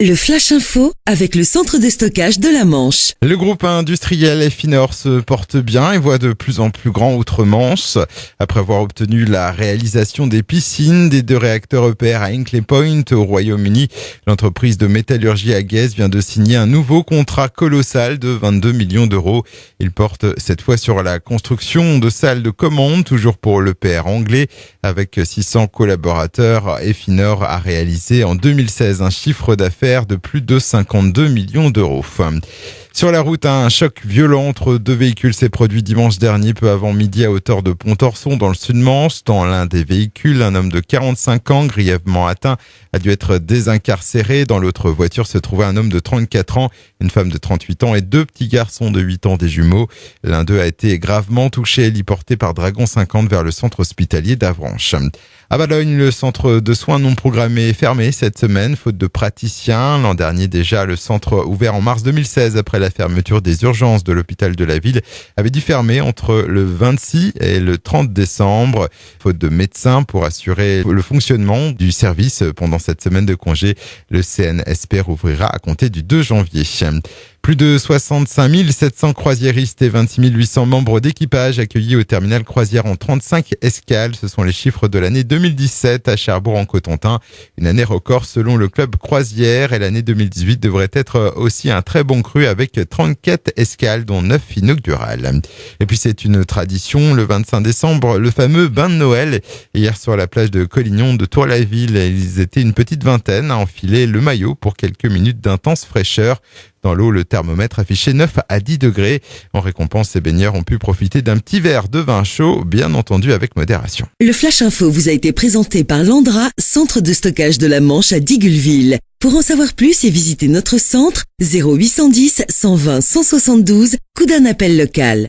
Le Flash Info avec le centre de stockage de la Manche. Le groupe industriel Efinor se porte bien et voit de plus en plus grand outre-Manche. Après avoir obtenu la réalisation des piscines des 2 réacteurs EPR à Hinkley Point au Royaume-Uni, l'entreprise de métallurgie à Guez vient de signer un nouveau contrat colossal de 22 millions d'euros. Il porte cette fois sur la construction de salles de commande, toujours pour l'EPR anglais. Avec 600 collaborateurs, Efinor a réalisé en 2016 un chiffre d'affaires de plus de 52 millions d'euros. Sur la route, un choc violent entre 2 véhicules s'est produit dimanche dernier, peu avant midi, à hauteur de Pontorson, dans le Sud-Manche. Dans l'un des véhicules, un homme de 45 ans, grièvement atteint, a dû être désincarcéré. Dans l'autre voiture se trouvait un homme de 34 ans, une femme de 38 ans et 2 petits garçons de 8 ans, des jumeaux. L'un d'eux a été gravement touché et héliporté par Dragon 50 vers le centre hospitalier d'Avranches. À Valognes, le centre de soins non programmés est fermé cette semaine, faute de praticiens. L'an dernier déjà, le centre, ouvert en mars 2016 après la fermeture des urgences de l'hôpital de la ville, avait dû fermer entre le 26 et le 30 décembre. Faute de médecins pour assurer le fonctionnement du service pendant cette semaine de congé, le CNSP rouvrira à compter du 2 janvier. Plus de 65 700 croisiéristes et 26 800 membres d'équipage accueillis au terminal croisière en 35 escales. Ce sont les chiffres de l'année 2017 à Cherbourg-en-Cotentin. Une année record selon le club croisière, et l'année 2018 devrait être aussi un très bon cru avec 34 escales dont 9 inaugurales. Et puis c'est une tradition, le 25 décembre, le fameux bain de Noël. Hier sur la plage de Collignon de Tour-la-Ville, ils étaient une petite vingtaine à enfiler le maillot pour quelques minutes d'intense fraîcheur. Dans l'eau, le thermomètre affichait 9 à 10 degrés. En récompense, ces baigneurs ont pu profiter d'un petit verre de vin chaud, bien entendu avec modération. Le Flash Info vous a été présenté par Landra, centre de stockage de la Manche à Digulleville. Pour en savoir plus et visiter notre centre, 0810 120 172, coup d'un appel local.